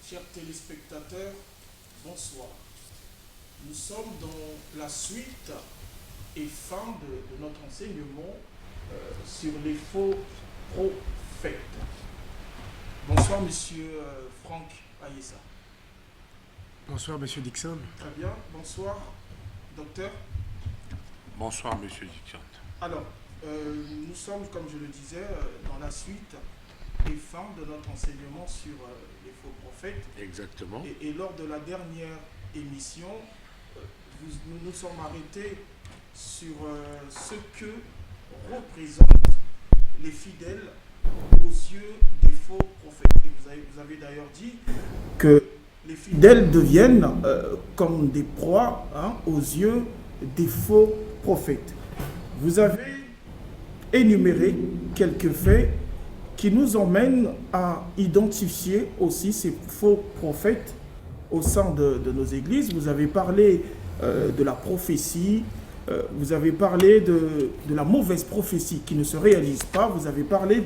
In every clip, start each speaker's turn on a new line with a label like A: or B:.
A: Chers téléspectateurs, bonsoir. Nous sommes dans la suite et fin de notre enseignement sur les faux prophètes. Bonsoir, monsieur Franck Ayessa.
B: Bonsoir, monsieur Dixon.
A: Très bien. Bonsoir, docteur.
C: Bonsoir, monsieur Dixon.
A: Alors, nous sommes, comme je le disais, dans la suite et fin de notre enseignement sur les faux prophètes.
C: Exactement.
A: Et lors de la dernière émission, nous nous sommes arrêtés sur ce que représentent les fidèles aux yeux des faux prophètes. Et vous avez d'ailleurs dit que les fidèles deviennent comme des proies aux yeux des faux prophètes. Vous avez énuméré quelques faits qui nous emmènent à identifier aussi ces faux prophètes au sein de nos églises. Vous avez parlé de la prophétie, vous avez parlé de la mauvaise prophétie qui ne se réalise pas, vous avez parlé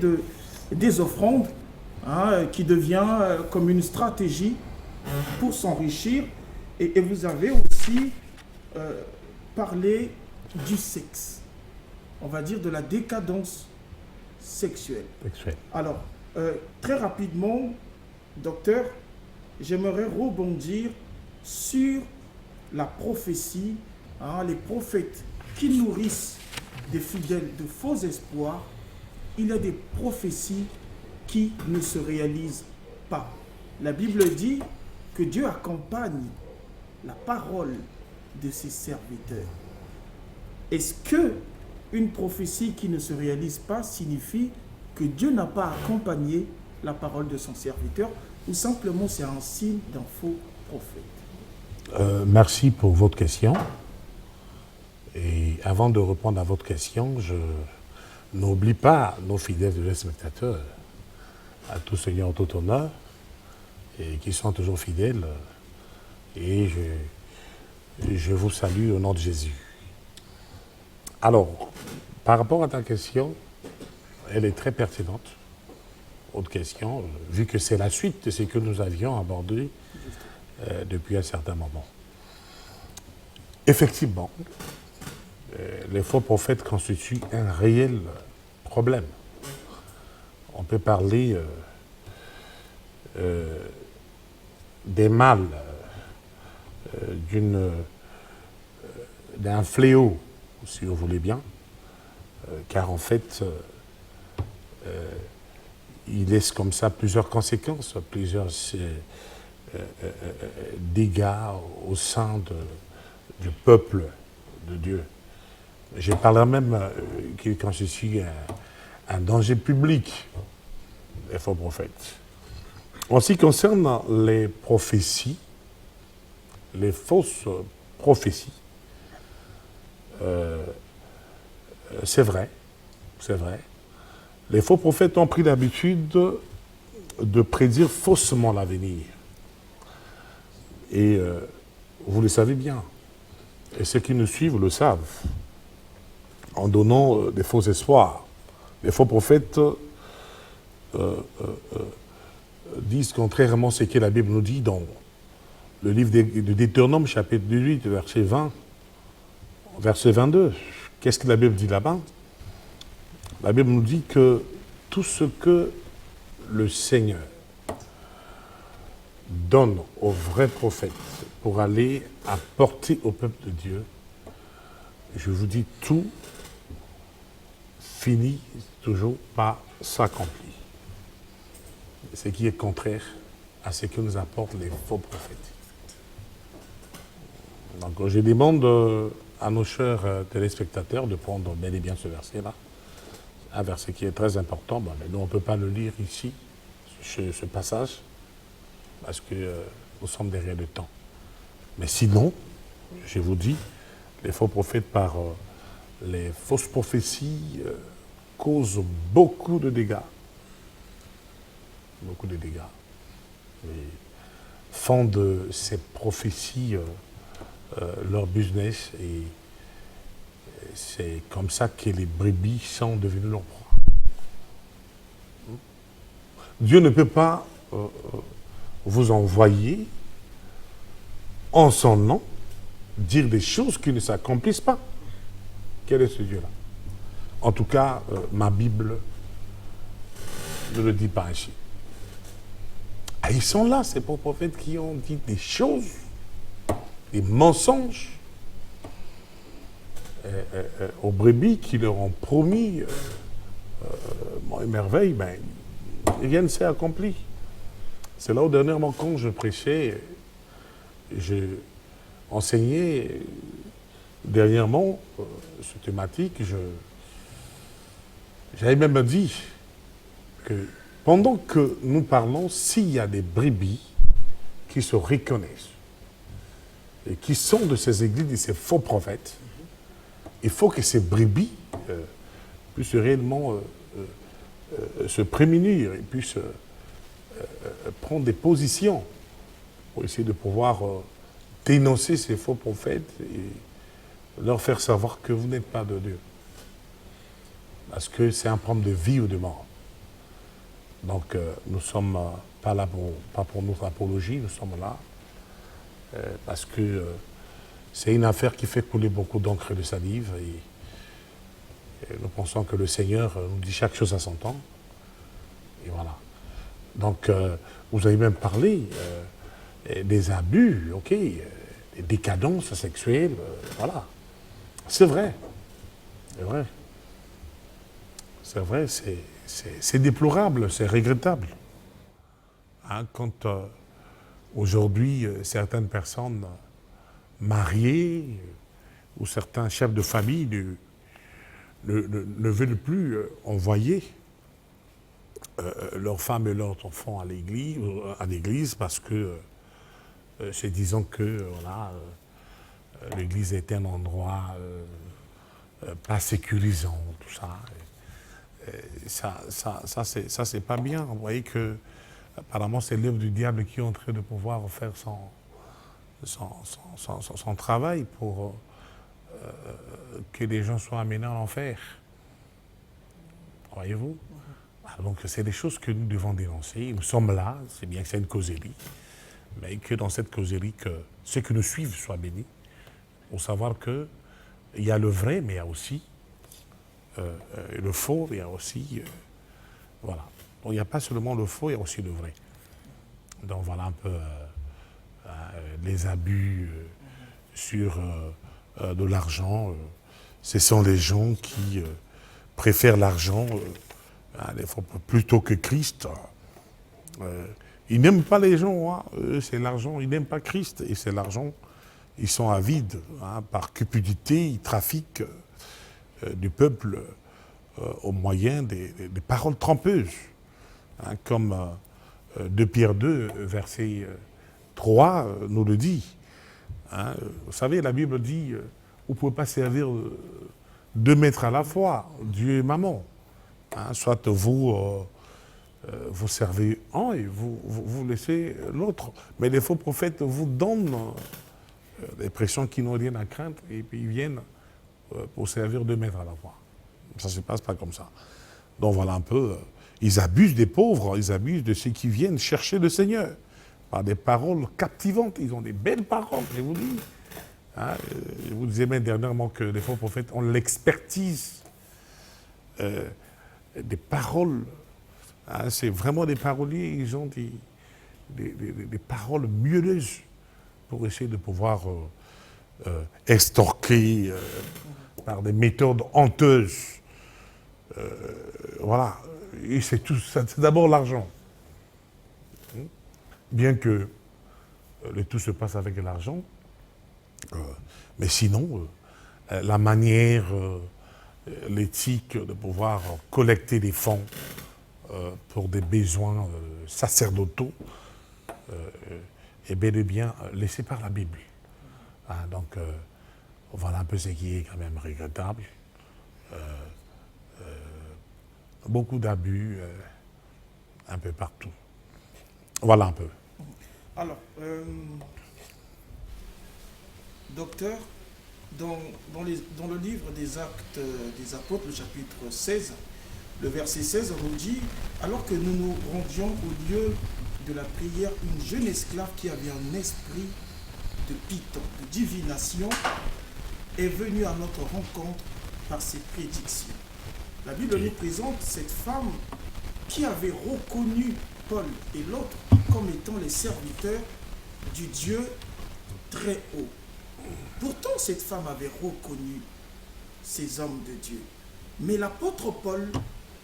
A: des offrandes qui devient comme une stratégie pour s'enrichir, et vous avez aussi parlé du sexe, on va dire de la décadence sexuelle. Alors, très rapidement, docteur, j'aimerais rebondir sur la prophétie, les prophètes qui nourrissent des fidèles de faux espoirs. Il y a des prophéties qui ne se réalisent pas. La Bible dit que Dieu accompagne la parole de ses serviteurs. Est-ce que une prophétie qui ne se réalise pas signifie que Dieu n'a pas accompagné la parole de son serviteur, ou simplement c'est un signe d'un faux prophète?
C: Merci pour votre question. Et avant de répondre à votre question, je n'oublie pas nos fidèles téléspectateurs, à tous ceux qui ont tout honneur et qui sont toujours fidèles. Et je vous salue au nom de Jésus. Alors, par rapport à ta question, elle est très pertinente. Autre question, vu que c'est la suite de ce que nous avions abordé depuis un certain moment. Effectivement, les faux prophètes constituent un réel problème. On peut parler des mâles, d'un fléau, si vous voulez bien, car en fait, il laisse comme ça plusieurs conséquences, plusieurs dégâts au sein du peuple de Dieu. Je parlerai même qu'il constitue un danger public, les faux prophètes. En ce qui concerne les prophéties, les fausses prophéties, c'est vrai. Les faux prophètes ont pris l'habitude de prédire faussement l'avenir. Et vous le savez bien. Et ceux qui nous suivent le savent. En donnant des faux espoirs. Les faux prophètes disent contrairement à ce que la Bible nous dit dans le livre de Deutéronome, chapitre 18, verset 20, verset 22. Qu'est-ce que la Bible dit là-bas? La Bible nous dit que tout ce que le Seigneur donne aux vrais prophètes pour aller apporter au peuple de Dieu, je vous dis, tout finit toujours par s'accomplir. Ce qui est contraire à ce que nous apportent les faux prophètes. Donc je demande à nos chers téléspectateurs de prendre bel et bien ce verset-là, un verset qui est très important, mais nous on ne peut pas le lire ici, ce passage, parce que nous sommes derrière le temps. Mais sinon, je vous dis, les faux prophètes par les fausses prophéties causent beaucoup de dégâts. Beaucoup de dégâts. Et font de ces prophéties leur business, et c'est comme ça que les brebis sont devenues leurs proies. Dieu ne peut pas vous envoyer en son nom dire des choses qui ne s'accomplissent pas. Quel est ce Dieu-là? En tout cas, ma Bible ne le dit pas ainsi. Ah, ils sont là, ces pauvres prophètes qui ont dit des choses, des mensonges aux brebis qui leur ont promis une merveille, ben, rien ne s'est accompli. C'est là où dernièrement, quand je prêchais, j'ai enseigné dernièrement cette thématique, j'avais même dit que pendant que nous parlons, s'il y a des brebis qui se reconnaissent et qui sont de ces églises, de ces faux prophètes, il faut que ces brebis puissent réellement se prémunir et puissent prendre des positions pour essayer de pouvoir dénoncer ces faux prophètes et leur faire savoir que vous n'êtes pas de Dieu. Parce que c'est un problème de vie ou de mort. Donc, nous ne sommes pas là pas pour notre apologie, nous sommes là parce que c'est une affaire qui fait couler beaucoup d'encre et de salive et nous pensons que le Seigneur nous dit chaque chose à son temps. Et voilà. Donc, vous avez même parlé des abus, ok, des décadences sexuelles, voilà. C'est vrai. C'est vrai. C'est vrai, c'est déplorable, c'est regrettable. Hein, quand aujourd'hui, certaines personnes mariées ou certains chefs de famille ne veulent plus envoyer leurs femmes et leurs enfants à l'église parce que c'est disant que voilà, l'église est un endroit pas sécurisant, tout ça. Ça c'est pas bien. Vous voyez que apparemment c'est l'œuvre du diable qui est en train de pouvoir faire son travail pour que les gens soient amenés en enfer. Voyez-vous? Donc c'est des choses que nous devons dénoncer. Nous sommes là, c'est bien que c'est une causerie, mais que dans cette causerie, que ceux qui nous suivent soient bénis, pour savoir qu'il y a le vrai, mais il y a aussi le faux, il y a aussi... voilà. Donc il n'y a pas seulement le faux, il y a aussi le vrai. Donc voilà un peu les abus sur de l'argent. Ce sont les gens qui préfèrent l'argent plutôt que Christ. Ils n'aiment pas les gens, hein. C'est l'argent, ils n'aiment pas Christ, et c'est l'argent. Ils sont avides, hein, par cupidité, ils trafiquent du peuple au moyen des paroles trompeuses. Hein, comme 2 Pierre 2, verset 3 nous le dit. Hein, vous savez, la Bible dit, vous ne pouvez pas servir 2 maîtres à la fois, Dieu et maman. Hein, soit vous servez un et vous laissez l'autre. Mais les faux prophètes vous donnent des pressions qui n'ont rien à craindre et puis ils viennent pour servir 2 maîtres à la fois. Ça ne se passe pas comme ça. Donc voilà un peu, ils abusent des pauvres, ils abusent de ceux qui viennent chercher le Seigneur par des paroles captivantes. Ils ont des belles paroles, je vous dis. Hein, je vous disais même dernièrement que les faux prophètes ont l'expertise des paroles. Hein, c'est vraiment des paroliers, ils ont des paroles mielleuses pour essayer de pouvoir extorquer par des méthodes honteuses. Voilà. Et c'est d'abord l'argent. Bien que le tout se passe avec l'argent, mais sinon, la manière, l'éthique de pouvoir collecter des fonds pour des besoins sacerdotaux est bel et bien laissé par la Bible. Hein, donc, voilà un peu ce qui est quand même regrettable. Beaucoup d'abus un peu partout. Voilà un peu.
A: Alors, docteur, dans le livre des Actes des Apôtres, le chapitre 16, le verset 16 nous dit « Alors que nous nous rendions au lieu de la prière, une jeune esclave qui avait un esprit de python, de divination, est venue à notre rencontre par ses prédictions. La Bible nous présente cette femme qui avait reconnu Paul et l'autre comme étant les serviteurs du Dieu très haut. Pourtant, cette femme avait reconnu ces hommes de Dieu. Mais l'apôtre Paul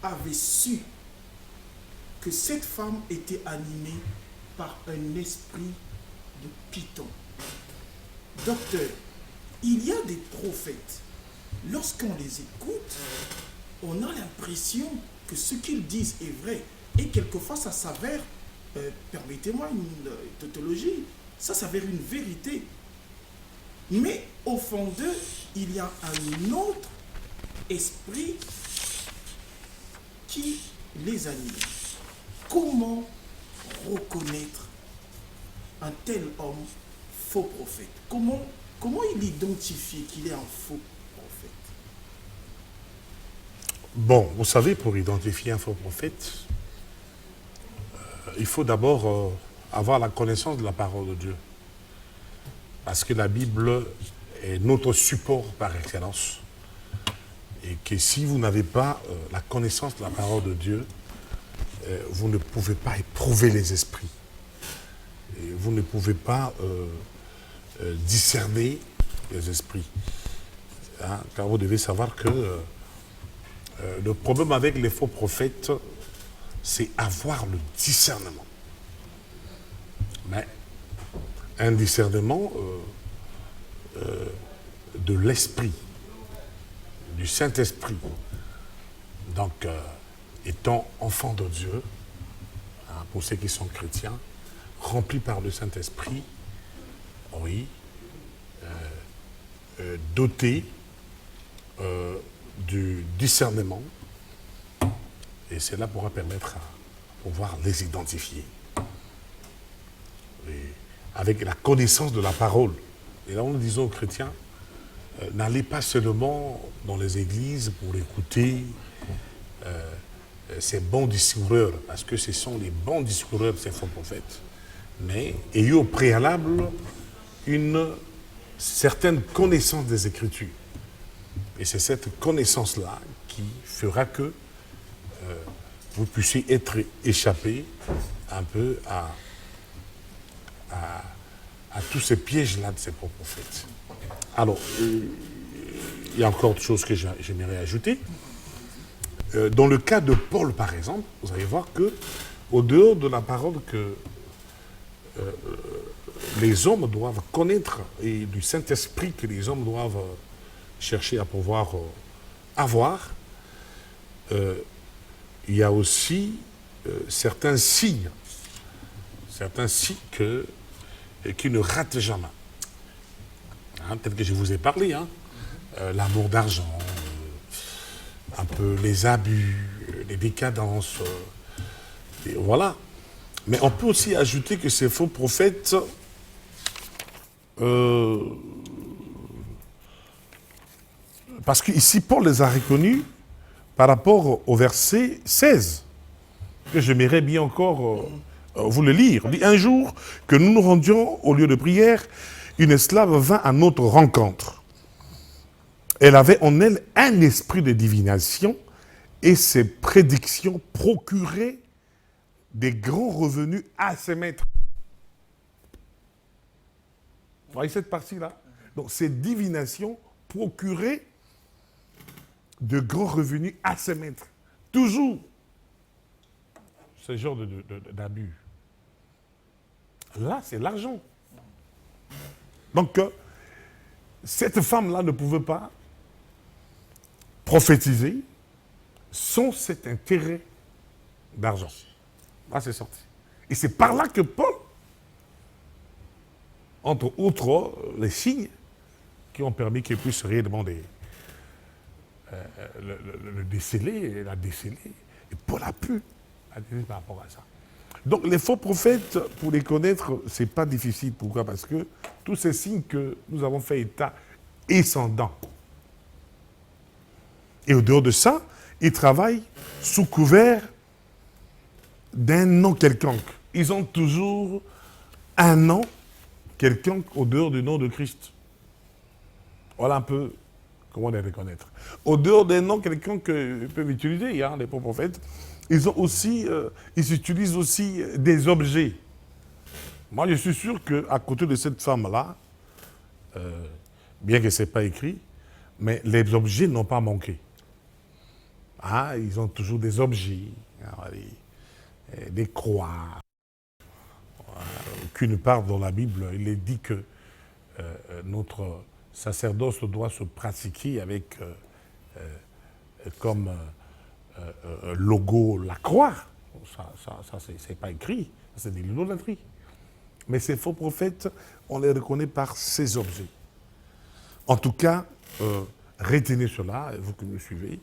A: avait su que cette femme était animée par un esprit de python. Docteur, il y a des prophètes. Lorsqu'on les écoute, on a l'impression que ce qu'ils disent est vrai. Et quelquefois, ça s'avère, permettez-moi une tautologie, ça s'avère une vérité. Mais au fond d'eux, il y a un autre esprit qui les anime. Comment reconnaître un tel homme faux prophète? Comment il identifie qu'il est un faux prophète?
C: Bon, vous savez, pour identifier un faux prophète, il faut d'abord avoir la connaissance de la parole de Dieu. Parce que la Bible est notre support par excellence. Et que si vous n'avez pas la connaissance de la parole de Dieu, vous ne pouvez pas éprouver les esprits. Et vous ne pouvez pas discerner les esprits. Hein, car vous devez savoir que le problème avec les faux prophètes, c'est avoir le discernement. Mais un discernement de l'esprit, du Saint-Esprit. Donc, étant enfant de Dieu, hein, pour ceux qui sont chrétiens, remplis par le Saint-Esprit, oui, dotés du discernement, et cela pourra permettre à pouvoir les identifier. Et avec la connaissance de la parole. Et là, nous disons aux chrétiens, n'allez pas seulement dans les églises pour écouter ces bons discoureurs, parce que ce sont les bons discoureurs, ces faux prophètes. Mais ayez au préalable une certaine connaissance des Écritures. Et c'est cette connaissance-là qui fera que vous puissiez être échappé un peu à tous ces pièges-là de ces faux prophètes. Alors, il y a encore autre chose que j'aimerais ajouter. Dans le cas de Paul, par exemple, vous allez voir que, au dehors de la parole que les hommes doivent connaître et du Saint-Esprit que les hommes doivent chercher à pouvoir avoir, il y a aussi certains signes qui ne ratent jamais. Hein, tel que je vous ai parlé, hein, l'amour d'argent, un peu les abus, les décadences, et voilà. Mais on peut aussi ajouter que ces faux prophètes parce qu'ici Paul les a reconnus par rapport au verset 16, que j'aimerais bien encore vous le lire. Il dit, un jour que nous nous rendions au lieu de prière, une esclave vint à notre rencontre. Elle avait en elle un esprit de divination et ses prédictions procuraient des grands revenus à ses maîtres. Vous voyez cette partie-là? Donc, ces divinations procuraient de grands revenus à ses maîtres. Toujours ce genre d'abus. Là, c'est l'argent. Donc, cette femme-là ne pouvait pas prophétiser sans cet intérêt d'argent. Là, c'est sorti. Et c'est par là que Paul, entre autres, les signes qui ont permis qu'il puisse réellement le déceler, la déceler. Et Paul a pu déceler par rapport à ça. Donc, les faux prophètes, pour les connaître, ce n'est pas difficile. Pourquoi? Parce que tous ces signes que nous avons fait état et sans dents. Et au dehors de ça, ils travaillent sous couvert d'un nom quelconque. ils ont toujours un nom, quelqu'un au dehors du nom de Christ. Voilà un peu comment les reconnaître. Au dehors des noms, quelqu'un qu'ils peuvent utiliser, hein, les pauvres prophètes, ils utilisent aussi des objets. Moi, je suis sûr qu'à côté de cette femme-là, bien que ce n'est pas écrit, mais les objets n'ont pas manqué. Ah, ils ont toujours des objets, hein, des croix. Aucune part dans la Bible, il est dit que notre sacerdoce doit se pratiquer avec comme logo la croix. Ça c'est pas écrit, c'est de l'idolâtrie. Mais ces faux prophètes, on les reconnaît par ces objets. En tout cas, retenez cela, vous qui me suivez,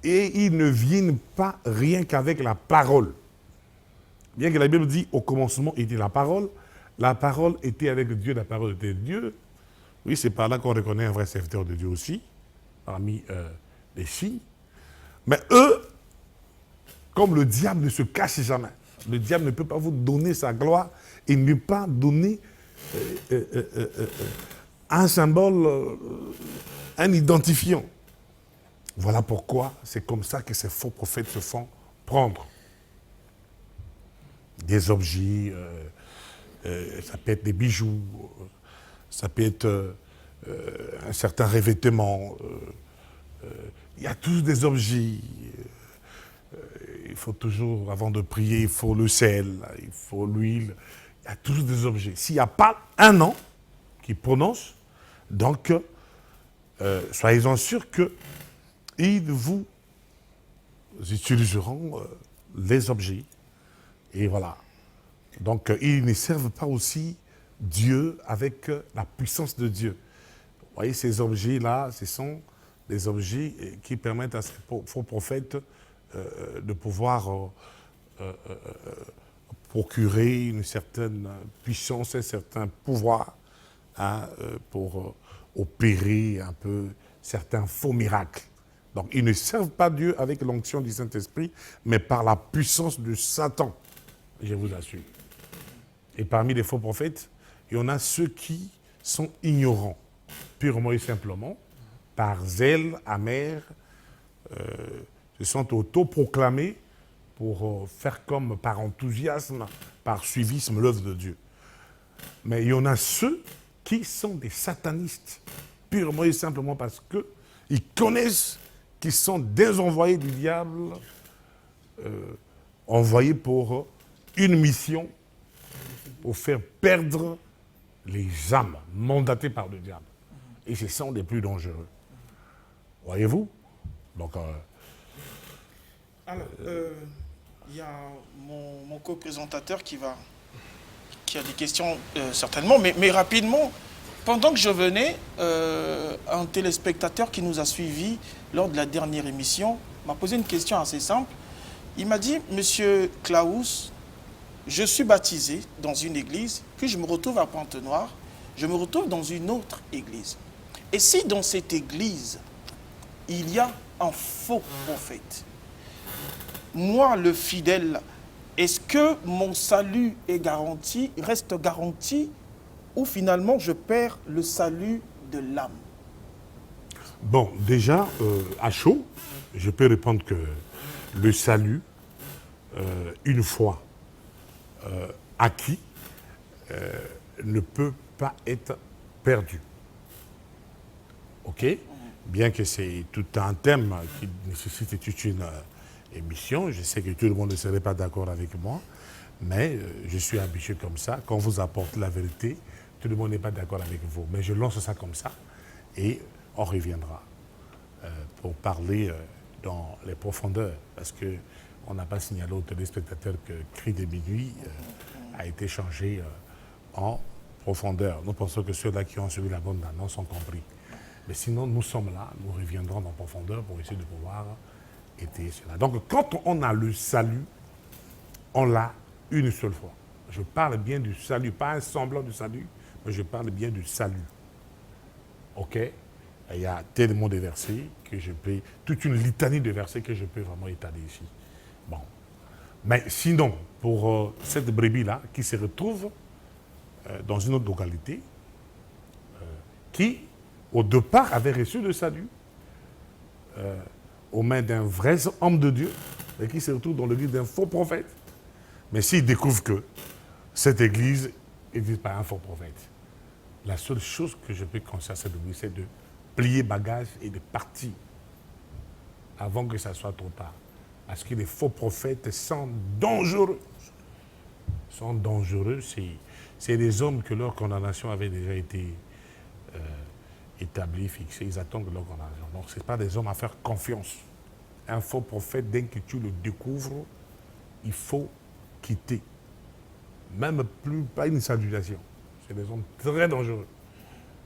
C: et ils ne viennent pas rien qu'avec la parole. Bien que la Bible dit, au commencement était la parole était avec Dieu, la parole était Dieu. Oui, c'est par là qu'on reconnaît un vrai serviteur de Dieu aussi, parmi les signes. Mais eux, comme le diable ne se cache jamais, le diable ne peut pas vous donner sa gloire et ne pas donner un symbole, un identifiant. Voilà pourquoi c'est comme ça que ces faux prophètes se font prendre. Des objets, ça peut être des bijoux, ça peut être un certain revêtement. Il y a tous des objets. Il faut toujours, avant de prier, il faut le sel, il faut l'huile. Il y a tous des objets. S'il n'y a pas un nom qui prononce, donc soyez-en sûrs qu'ils vous utiliseront les objets. Et voilà. Donc, ils ne servent pas aussi Dieu avec la puissance de Dieu. Vous voyez, ces objets-là, ce sont des objets qui permettent à ces faux prophètes de pouvoir procurer une certaine puissance, un certain pouvoir hein, pour opérer un peu certains faux miracles. Donc, ils ne servent pas Dieu avec l'onction du Saint-Esprit, mais par la puissance de Satan. Je vous assure. Et parmi les faux prophètes, il y en a ceux qui sont ignorants, purement et simplement, par zèle amer, se sont autoproclamés pour faire comme par enthousiasme, par suivisme l'œuvre de Dieu. Mais il y en a ceux qui sont des satanistes, purement et simplement parce qu'ils connaissent qu'ils sont des envoyés du diable, envoyés pour une mission pour faire perdre les âmes mandatées par le diable. Et ce sont les plus dangereux. Voyez-vous? Donc,
A: alors, il y a mon co-présentateur qui a des questions certainement, mais rapidement, pendant que je venais, un téléspectateur qui nous a suivis lors de la dernière émission m'a posé une question assez simple. Il m'a dit, Monsieur Klaus, je suis baptisé dans une église, puis je me retrouve à Pointe-Noire, je me retrouve dans une autre église. Et si dans cette église, il y a un faux prophète, moi, le fidèle, est-ce que mon salut est garanti, reste garanti, ou finalement je perds le salut de l'âme?
C: bon, déjà, à chaud, je peux répondre que le salut, une fois acquis, ne peut pas être perdu. OK? Bien que c'est tout un thème qui nécessite toute une émission, je sais que tout le monde ne serait pas d'accord avec moi, mais je suis habitué comme ça. Quand on vous apporte la vérité, tout le monde n'est pas d'accord avec vous. Mais je lance ça comme ça et on reviendra pour parler dans les profondeurs. Parce qu'on n'a pas signalé aux téléspectateurs que Cri de minuit a été changé en profondeur. Nous pensons que ceux-là qui ont suivi la bande d'annonce ont compris. Mais sinon, nous sommes là, nous reviendrons en profondeur pour essayer de pouvoir étayer cela. Donc, quand on a le salut, on l'a une seule fois. Je parle bien du salut, pas un semblant de salut, mais je parle bien du salut. OK? Il y a tellement de versets que je peux, toute une litanie de versets que je peux vraiment étaler ici. Bon. Mais sinon, pour cette brebis-là, qui se retrouve dans une autre localité, qui, au départ, avait reçu le salut aux mains d'un vrai homme de Dieu, et qui se retrouve dans l'église d'un faux prophète. Mais s'il découvre que cette église n'existe pas un faux prophète, la seule chose que je peux conseiller à cette église, c'est de plier bagage et de partir avant que ça soit trop tard. Parce que les faux prophètes sont dangereux. Sont dangereux, c'est des hommes que leur condamnation avait déjà été établie, fixée. Ils attendent leur condamnation. Donc ce n'est pas des hommes à faire confiance. Un faux prophète, dès que tu le découvres, il faut quitter. Même plus, pas une salutation. C'est des hommes très dangereux.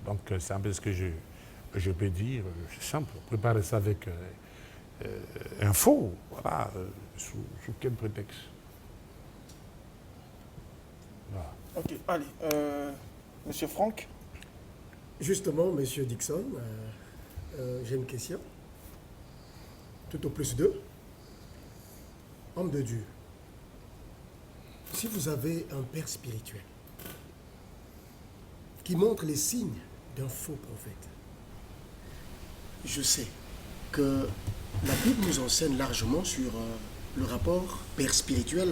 C: Donc c'est un peu ce que je peux dire. C'est simple. Préparez ça avec un faux. Voilà. Sous quel prétexte? Voilà.
A: Ok, allez. Monsieur Franck.
B: Justement, Monsieur Dixon, j'ai une question. Tout au plus deux. Homme de Dieu, si vous avez un père spirituel qui montre les signes d'un faux prophète, je sais que la Bible nous enseigne largement sur le rapport père spirituel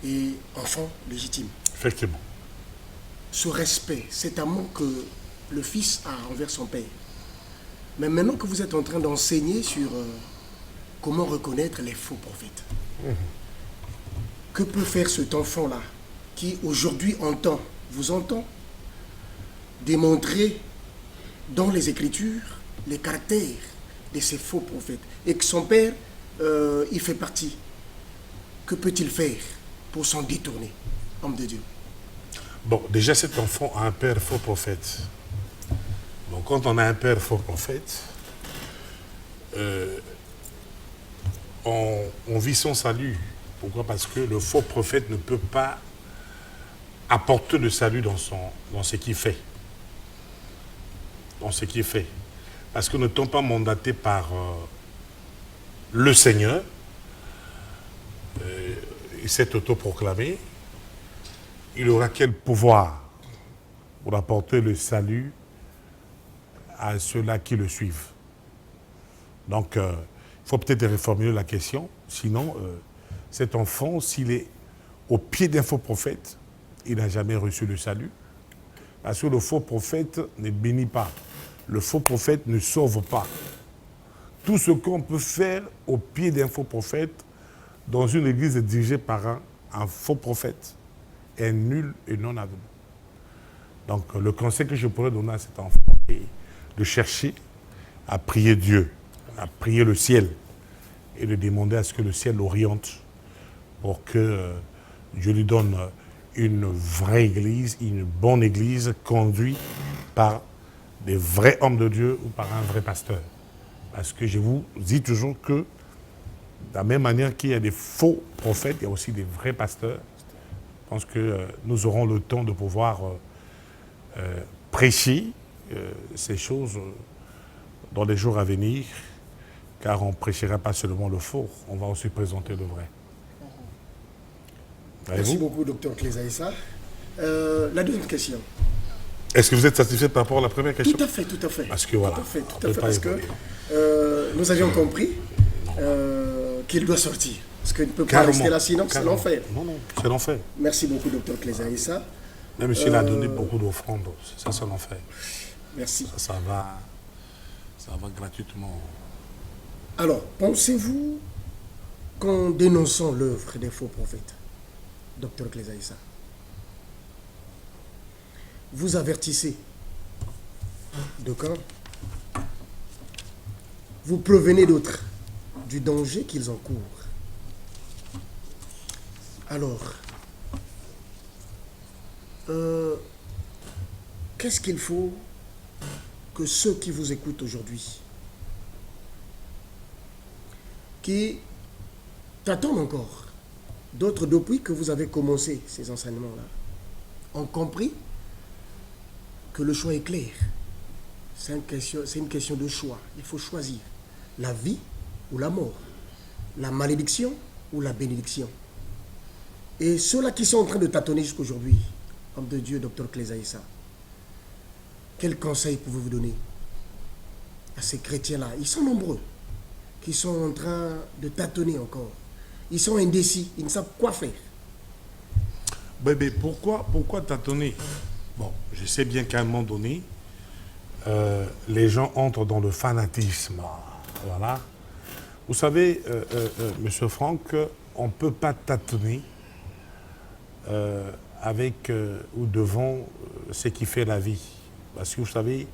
B: et enfant légitime.
C: Effectivement.
B: Ce respect, cet amour que le fils a envers son père. Mais maintenant que vous êtes en train d'enseigner sur comment reconnaître les faux prophètes, que peut faire cet enfant-là qui aujourd'hui vous entend, démontrer dans les Écritures les caractères de ces faux prophètes et que son père y fait partie? Que peut-il faire pour s'en détourner, homme de Dieu?
C: Bon, déjà cet enfant a un père faux prophète. Donc quand on a un père faux prophète, on vit son salut. Pourquoi? Parce que le faux prophète ne peut pas apporter le salut dans ce qu'il fait. Dans ce qu'il fait. Parce que n'étant pas mandaté par le Seigneur, il s'est autoproclamé, il aura quel pouvoir pour apporter le salut à ceux-là qui le suivent? Donc, il faut peut-être reformuler la question. Sinon, cet enfant, s'il est au pied d'un faux prophète, il n'a jamais reçu le salut. Parce que le faux prophète ne bénit pas. Le faux prophète ne sauve pas. Tout ce qu'on peut faire au pied d'un faux prophète, dans une église dirigée par un faux prophète, est nul et non avenu. Donc, le conseil que je pourrais donner à cet enfant est de chercher à prier Dieu, à prier le ciel et de demander à ce que le ciel l'oriente pour que Dieu lui donne une vraie église, une bonne église conduite par des vrais hommes de Dieu ou par un vrai pasteur. Parce que je vous dis toujours que de la même manière qu'il y a des faux prophètes, il y a aussi des vrais pasteurs. Je pense que nous aurons le temps de pouvoir prêcher ces choses dans les jours à venir, car on ne prêchera pas seulement le faux, on va aussi présenter le vrai.
B: Merci beaucoup, docteur Clézaïssa. La deuxième question.
C: Est-ce que vous êtes satisfait par rapport à la première question?
B: Tout à fait, tout à fait.
C: Parce que voilà.
B: Tout à fait, parce que nous avions compris qu'il doit sortir. Parce qu'il ne peut pas rester là, sinon c'est l'enfer.
C: Non, c'est l'enfer.
B: Merci beaucoup, docteur Clézaïssa.
C: Même s'il a donné beaucoup d'offrandes, ça c'est l'enfer.
B: Merci.
C: Ça va gratuitement.
B: Alors, pensez-vous qu'en dénonçant l'œuvre des faux prophètes, docteur Clézaïssa, vous avertissez de quand vous prévenez d'autres du danger qu'ils encourent? Alors, qu'est-ce qu'il faut que ceux qui vous écoutent aujourd'hui, qui t'attendent encore, d'autres depuis que vous avez commencé ces enseignements-là, ont compris que le choix est clair. C'est une question de choix. Il faut choisir la vie ou la mort, la malédiction ou la bénédiction. Et ceux-là qui sont en train de tâtonner jusqu'aujourd'hui, homme de Dieu, docteur Klezaïssa, quel conseil pouvez-vous donner à ces chrétiens-là? Ils sont nombreux, qui sont en train de tâtonner encore. Ils sont indécis, ils ne savent quoi faire.
C: Mais pourquoi tâtonner? Bon, je sais bien qu'à un moment donné, les gens entrent dans le fanatisme. Voilà. Vous savez, Monsieur Franck, on ne peut pas tâtonner avec ou devant ce qui fait la vie. Parce que vous savez,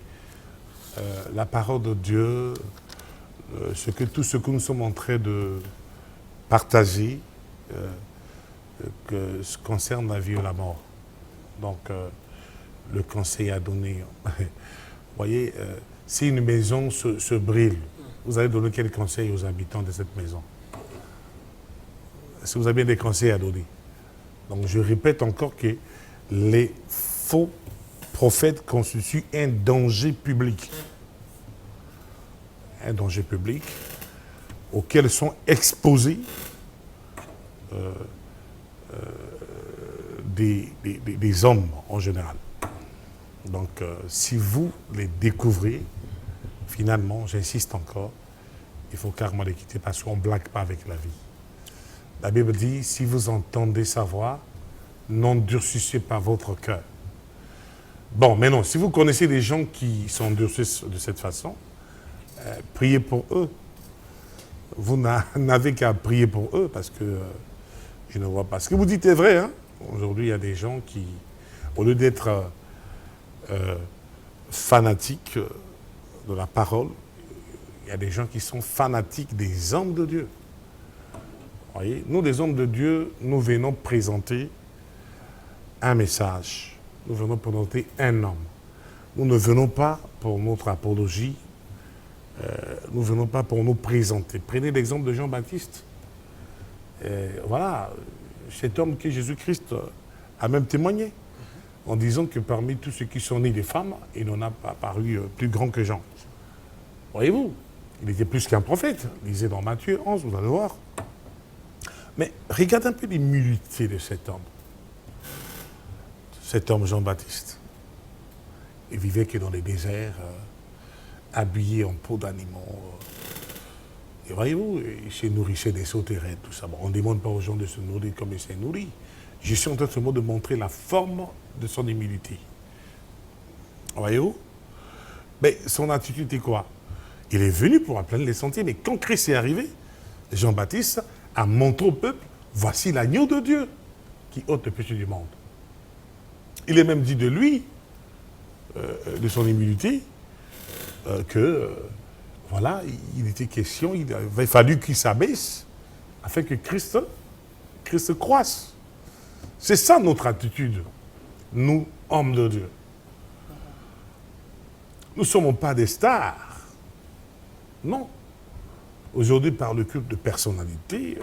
C: la parole de Dieu, tout ce que nous sommes en train de partager, que ce concerne la vie ou la mort. Donc, le conseil à donner. Vous voyez, si une maison se brûle, vous allez donner quel conseil aux habitants de cette maison? Est-ce que vous avez bien des conseils à donner? Donc, je répète encore que les faux prophètes constituent un danger public. Un danger public auquel sont exposés des hommes en général. Donc, si vous les découvrez, finalement, j'insiste encore, il faut carrément les quitter parce qu'on ne blague pas avec la vie. La Bible dit, si vous entendez sa voix, n'endurcissez pas votre cœur. Bon, mais non, si vous connaissez des gens qui s'endurcissent de cette façon, priez pour eux. Vous n'avez qu'à prier pour eux parce que je ne vois pas. Ce que vous dites est vrai. Hein? Aujourd'hui, il y a des gens qui, au lieu d'être fanatiques de la parole, il y a des gens qui sont fanatiques des hommes de Dieu. Vous voyez, nous, les hommes de Dieu, nous venons présenter un message. Nous venons présenter un homme. Nous ne venons pas pour notre apologie. Nous ne venons pas pour nous présenter. Prenez l'exemple de Jean-Baptiste. Voilà, cet homme que Jésus-Christ a même témoigné, en disant que parmi tous ceux qui sont nés des femmes, il n'en a pas paru plus grand que Jean. Voyez-vous, il était plus qu'un prophète. Lisez dans Matthieu 11, vous allez voir. Mais regardez un peu l'humilité de cet homme Jean-Baptiste. Il vivait que dans les déserts, habillé en peau d'animaux. Et voyez-vous, il se nourrissait des sauterelles, tout ça. Bon, on ne demande pas aux gens de se nourrir comme il s'est nourri. Je suis en train de montrer la forme de son humilité. Voyez-vous? Mais son attitude est quoi? Il est venu pour aplanir les sentiers, mais quand Christ est arrivé, Jean-Baptiste a montré au peuple, voici l'agneau de Dieu qui ôte le péché du monde. Il est même dit de lui, de son humilité, voilà, il était question, il avait fallu qu'il s'abaisse afin que Christ croisse. C'est ça notre attitude, nous, hommes de Dieu. Nous ne sommes pas des stars. Non. Aujourd'hui, par le culte de personnalité,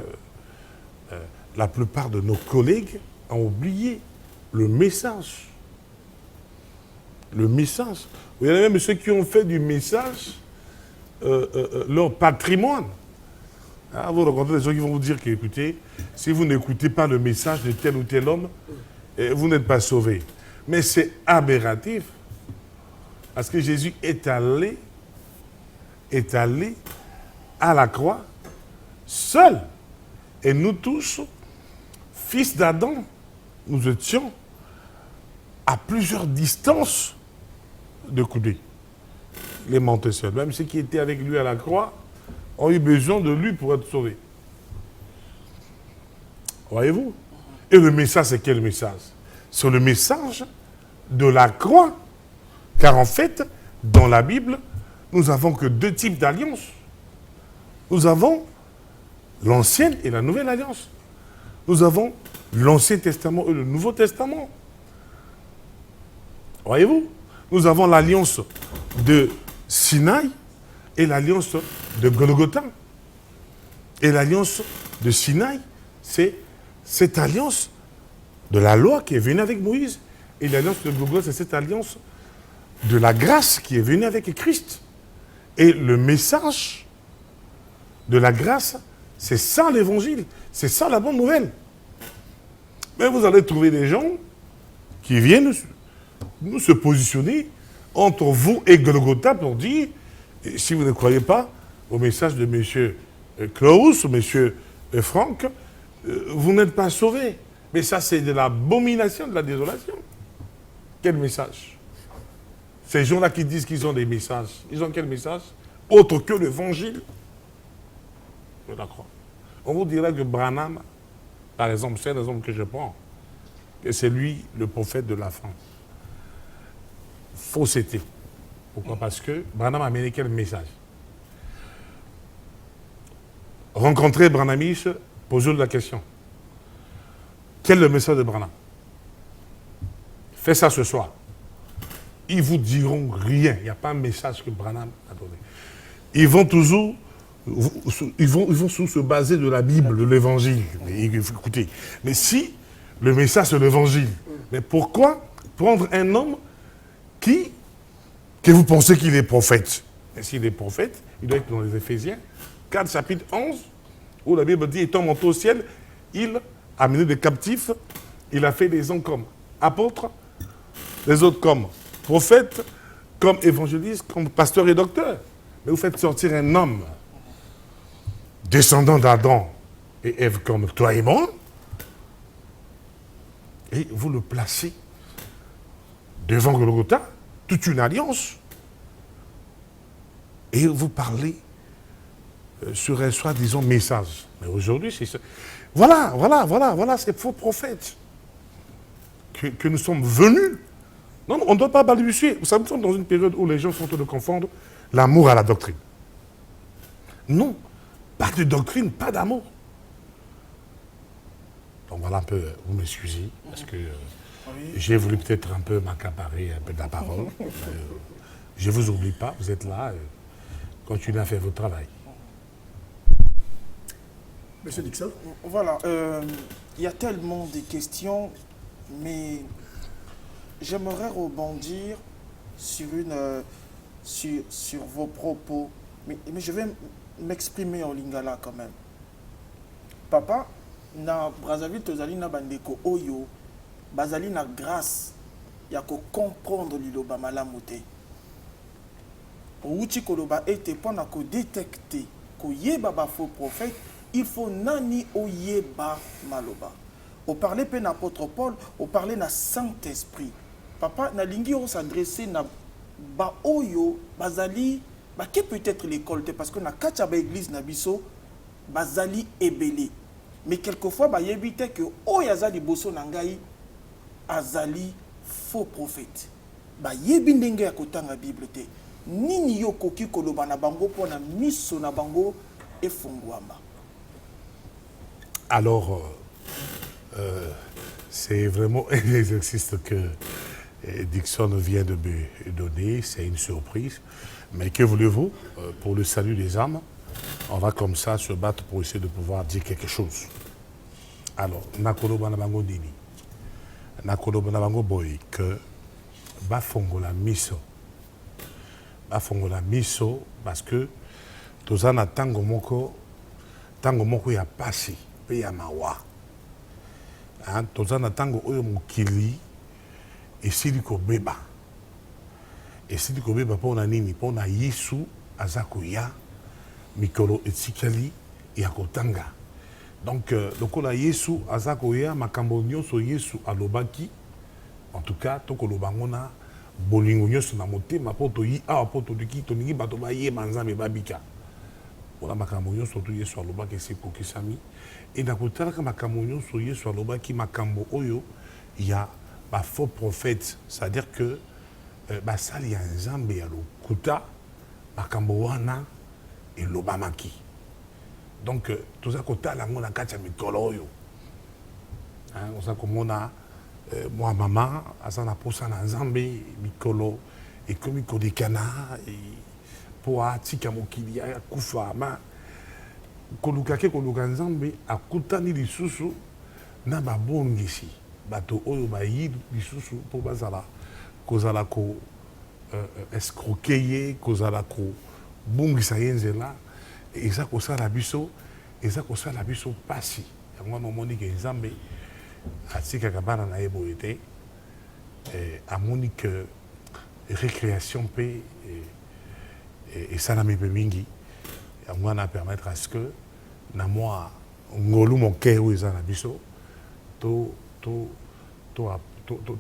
C: la plupart de nos collègues ont oublié le message. Le message. Il y en a même ceux qui ont fait du message leur patrimoine. Ah, vous rencontrez des gens qui vont vous dire que, écoutez, si vous n'écoutez pas le message de tel ou tel homme, vous n'êtes pas sauvé. Mais c'est aberratif. Parce que Jésus est allé à la croix seul. Et nous tous, fils d'Adam, nous étions à plusieurs distances de coudées. Les mentés seuls. Même ceux qui étaient avec lui à la croix ont eu besoin de lui pour être sauvés. Voyez-vous? Et le message, c'est quel message? C'est le message de la croix. Car en fait, dans la Bible, nous n'avons que deux types d'alliances. Nous avons l'Ancienne et la Nouvelle Alliance. Nous avons l'Ancien Testament et le Nouveau Testament. Voyez-vous? Nous avons l'alliance de Sinaï et l'alliance de Golgotha. Et l'alliance de Sinaï, c'est cette alliance de la loi qui est venue avec Moïse. Et l'alliance de Golgotha, c'est cette alliance de la grâce qui est venue avec Christ. Et le message de la grâce, c'est ça l'évangile. C'est ça la bonne nouvelle. Mais vous allez trouver des gens qui viennent nous se positionner entre vous et Golgotha pour dire, si vous ne croyez pas au message de M. Klaus, M. Franck, vous n'êtes pas sauvés. Mais ça, c'est de l'abomination, de la désolation. Quel message? Ces gens-là qui disent qu'ils ont des messages, ils ont quel message? Autre que l'évangile. Je la crois. On vous dirait que Branham, par exemple, c'est l'exemple que je prends, que c'est lui le prophète de la France. Fausseté. Pourquoi? Parce que Branham a amené quel message? Rencontrer Branhamis, posez-lui la question. Quel est le message de Branham? Fais ça ce soir. Ils vous diront rien. Il n'y a pas un message que Branham a donné. Ils vont toujours, ils vont se baser de la Bible, de l'Évangile. Écoutez, mais si le message c'est l'Évangile, mais pourquoi prendre un homme que vous pensez qu'il est prophète? Et s'il est prophète, il doit être dans les Éphésiens 4, chapitre 11, où la Bible dit, étant monté au ciel, il a mené des captifs, il a fait des hommes comme apôtres, les autres comme prophètes, comme évangélistes, comme pasteurs et docteurs. Mais vous faites sortir un homme descendant d'Adam et Ève comme toi et moi, et vous le placez devant Golgotha, toute une alliance, et vous parlez sur un soi-disant message. Mais aujourd'hui, c'est ça. Voilà ces faux prophètes que nous sommes venus. Non, on ne doit pas balbutier. Vous savez, nous sommes dans une période où les gens sont en train de confondre l'amour à la doctrine. Non, pas de doctrine, pas d'amour. Donc voilà un peu, vous m'excusez, parce que j'ai voulu peut-être un peu m'accaparer un peu de la parole. Je ne vous oublie pas, vous êtes là, continuez à faire votre travail.
B: Monsieur Dixon?
A: Voilà, il y a tellement de questions, mais j'aimerais rebondir sur, sur vos propos. Mais je vais m'exprimer en lingala quand même. Papa, na Brazzaville, tozali na bandeko oyo, bazali na grâce, ya ko comprendre liloba malamu te. Outi koloba ete pona ko détecter, ko yeba ba faux prophète, il faut nani oyeba maloba. On parlait pe n'apôtre Paul, on parlait na Saint-Esprit. Papa, na lingi on s'adresser na ba oyo, bazali, ba qui peut-être l'école te, parce que na kacha ba église na biso, bazali ebele. Mais quelquefois, ba yebite que oyazali boso nangai, azali faux prophète. Ba yebi ndenge ya kotanga Bible te. Nini yo koki koloba na bango pona miso na bango efungwama.
C: Alors, c'est vraiment un exercice que Dixon vient de me donner, c'est une surprise. Mais que voulez-vous, pour le salut des âmes, on va comme ça se battre pour essayer de pouvoir dire quelque chose. Alors, nakoloba na bango dini, nakoloba na bango boy que bafongola miso parce que tozana tango moko ya pasi pe ya mawa. Tozana tango oyo mokili esili kobeba pona nini, pona Yesu azako ya mikolo etikali ya kotanga. Donc lokola Yesu azako ya makambo nyonso Yesu alobaki, en tout cas tokoloba ngona bolingo nyonso na motema poto yi awa poto diki toningi bato ba ye manzambe babika. Voilà makambo nyonso to Yesu alobaki sekokisami. Et na kotalaka makambo nyonso Yesu alobaki makambo oyo ya ba faux prophète, c'est-à-dire que basali ya nzambe ya lokuta makambo wana elobamaki. Donc toza kotala ngo na kati ya mikolo oyo. Oza komona moi maman azana posa na nzambe mikolo ekomi kodekana po atika mokili ya kufa ma koluka nzambe akutani lisusu na babongisi bato oyo bayi lisusu po bazala kozala ko escroquer kozala ko bongisa yenzela eza kosala biso pasi yango nomoni ke nzambe atikaka bana na ye boye te amoni que récréation mpe esalami mpe mingi yango wana permettre à ce que na mwa ngolu moke oyo eza na biso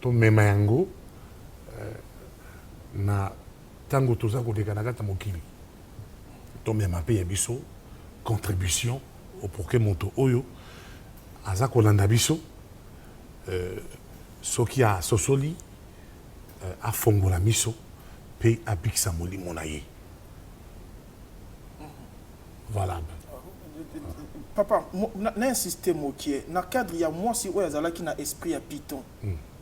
C: tomema yango na ntango toza koleka na kati ya mokili tomema mpe ya biso contribution pour que moto oyo aza kolanda biso soki asosoli afongola miso mpe abikisa molimo na ye. Voilà.
A: Papa, na insisté mokie na cadre ya mwasi oyo azalaki na esprit ya Python.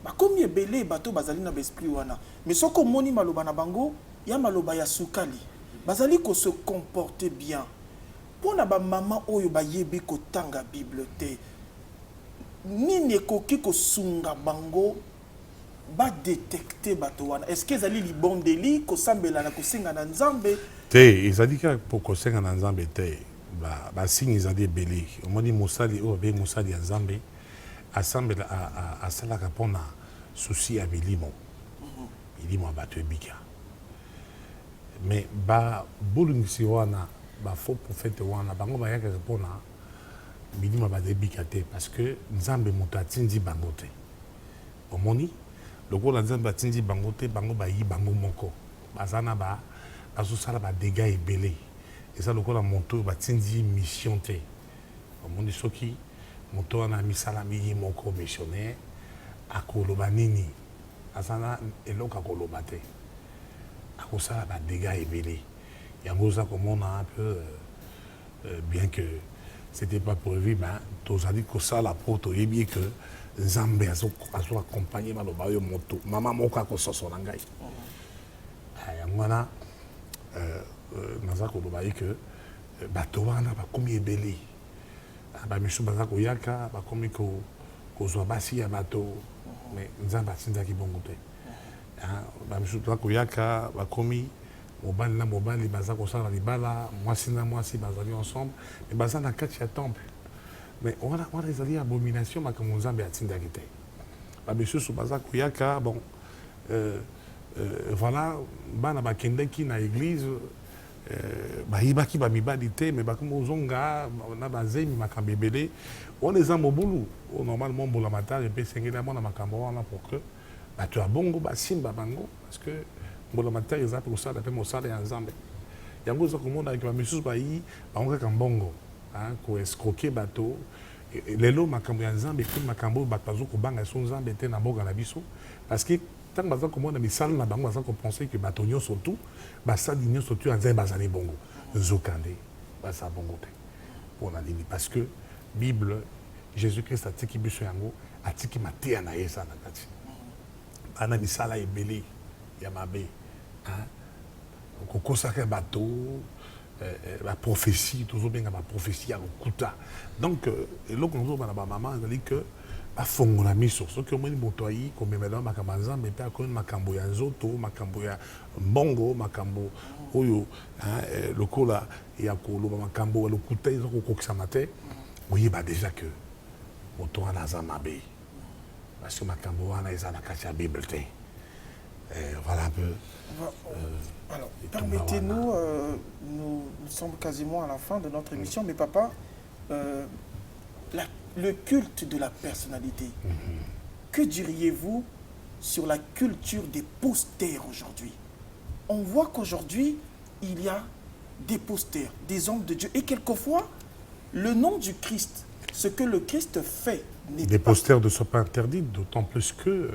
A: Bakomi ebele bato bazali na esprit wana. Mais soko moni maloba na bango ya maloba ya sukali. Bazali ko se comporter bien. Pona ba mama oyo bayebi ko tanga Bible te. Nini ekoki ko sunga bango ba détecter bato wana. Est-ce que ezali libondeli ko sambela na ko senga na Nzambe?
C: Te, ezali ka pour ko senga na Nzambe te. Ba signe ezali ebele. Omoni mosali oyo be mosali ya Nzambe asambela asalaka mpona souci ya milimo. Milimo bato ebika. Mais ba bolungisi wana ba faux prophète wana bango bayaka mpona milimo badebika te parce que Nzambe moto atindi bango te. Omoni lokola Nzambe atindi bango te bango bayi bango moko bazana bazosala badégâts ebele eza lokola moto batindi mission te. Omoni soki moto wana misala miyi moko missionnaire akoloba nini azana eloko akoloba te akosala badégâts ebele yango oza komona un peu bien que c'était pas prévu ben tozali kosala po toyebi que Nzambe azo accompagner maloba oyo moto mama moko akososo na ngai yango wana naza koloba ye que bato wana bakomi ebele bamisu baza koyaka bakomi kozwa basi ya bato mais Nzambe atindaki bongo te bamisu baza koyaka bakomi mobali na mobali baza kosala libala mwasi na mwasi bazali ensemble mais baza na kati ya temple mais wana ezali abomination makambo Nzambe atindaki te bamisusu baza koyaka bon voilà bana bakendaki na église bayibaki bamibali te mais bakomi ozonga na bazemi makambo ebele wana eza mobulu normalement mbola matari mpe esengeli amona makambo wana pour que bato ya bongo basimba bango parce que mbola matari eza mpe kosala mpe mosala ya Nzambe yango eza komona eke bamisusu bayi bango kaka mbongo koescroke bato lelo makambo ya Nzambe mpe makambo oyo bato bazokobanga so Nzambe te na mboka na biso parce que ntango baza komona misala na bango baza kopense ke bato nyonso tu basali nyonso tu ya Nzambe bazali bongo nzokande baza bongo te mpona nini parce que Bible Jésus-Christ atiki biso yango atiki mateya na ye eza na kati bana misala ebele ya mabe kokosaka bato baprophétie tozobenga baprophétie ya kokuta donc eloko nazobana bamama ezali que bafongola miso soki omoni moto ayi komemela makambo ya Nzambe mpe akomi makambo ya nzoto makambo ya mbongo makambo oyo lokola ya koloba makambo ya lokuta eza kokokisama te oyeba déjà que moto wana aza mabe parce que makambo wana eza na kati ya Bible te. Voilà un peu.
A: Alors, permettez-nous, nous sommes quasiment à la fin de notre émission, mais papa, le culte de la personnalité, que diriez-vous sur la culture des posters aujourd'hui? On voit qu'aujourd'hui, il y a des posters, des hommes de Dieu, et quelquefois, le nom du Christ, ce que le Christ fait, n'est pas...
C: Des posters ne sont pas interdits, d'autant plus que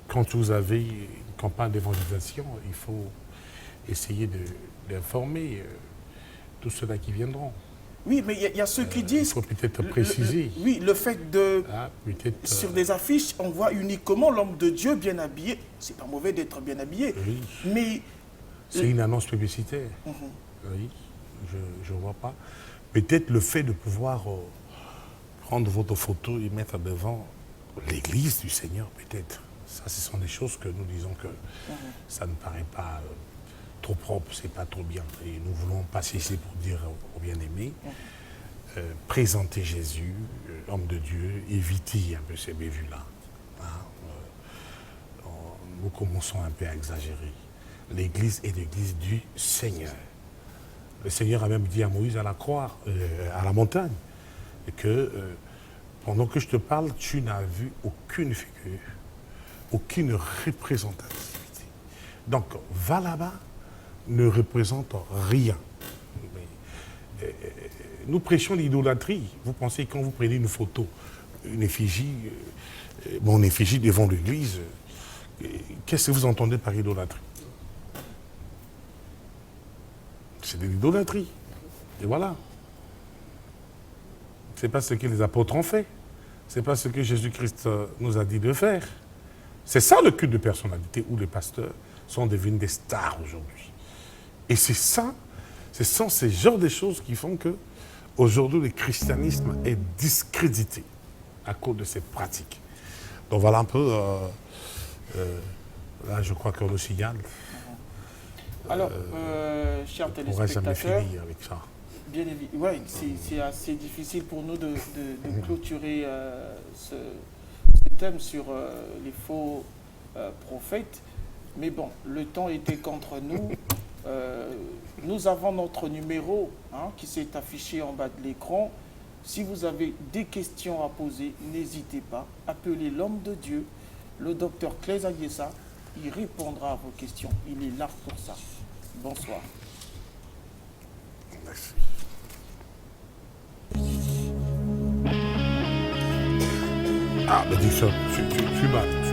C: quand vous avez une campagne d'évangélisation, il faut essayer d'informer tous ceux-là qui viendront.
A: Oui, mais il y a ceux qui disent...
C: Il faut peut-être préciser.
A: Oui, le fait de... sur des affiches, on voit uniquement l'homme de Dieu bien habillé. C'est pas mauvais d'être bien habillé.
C: Oui.
A: Mais...
C: C'est une annonce publicitaire. Oui, je ne vois pas. Peut-être le fait de pouvoir prendre votre photo et mettre devant l'église du Seigneur, peut-être. Ça, ce sont des choses que nous disons que ça ne paraît pas trop propre, c'est pas trop bien. Et nous voulons passer ici pour dire aux bien-aimés, présenter Jésus, homme de Dieu, éviter un peu ces bévues-là. Hein, nous commençons un peu à exagérer. L'Église est l'Église du Seigneur. Le Seigneur a même dit à Moïse à la croix, à la montagne, que pendant que je te parle, tu n'as vu aucune figure, aucune représentativité. Donc, va là-bas ne représente rien. Nous prêchons l'idolâtrie. Vous pensez quand vous prenez une photo, une effigie, mon effigie devant l'église, qu'est-ce que vous entendez par idolâtrie? C'est de l'idolâtrie. Et voilà. Ce n'est pas ce que les apôtres ont fait. Ce n'est pas ce que Jésus-Christ nous a dit de faire. C'est ça le culte de personnalité où les pasteurs sont devenus des stars aujourd'hui. Et c'est ça, ce sont ces genres de choses qui font que aujourd'hui le christianisme est discrédité à cause de ces pratiques. Donc voilà un peu, là je crois qu'on nous signale.
A: Alors, chers
C: on ne pourra jamais
A: téléspectateurs,
C: finir avec ça.
A: bien évidemment, ouais, c'est assez difficile pour nous de clôturer ce thème sur les faux prophètes. Mais bon, le temps était contre nous. Nous avons notre numéro qui s'est affiché en bas de l'écran. Si vous avez des questions à poser, n'hésitez pas. Appelez l'homme de Dieu, le docteur Claes Ayessa. Il répondra à vos questions. Il est là pour ça. Bonsoir.
C: Merci. Ah, mais dis ça, tu m'as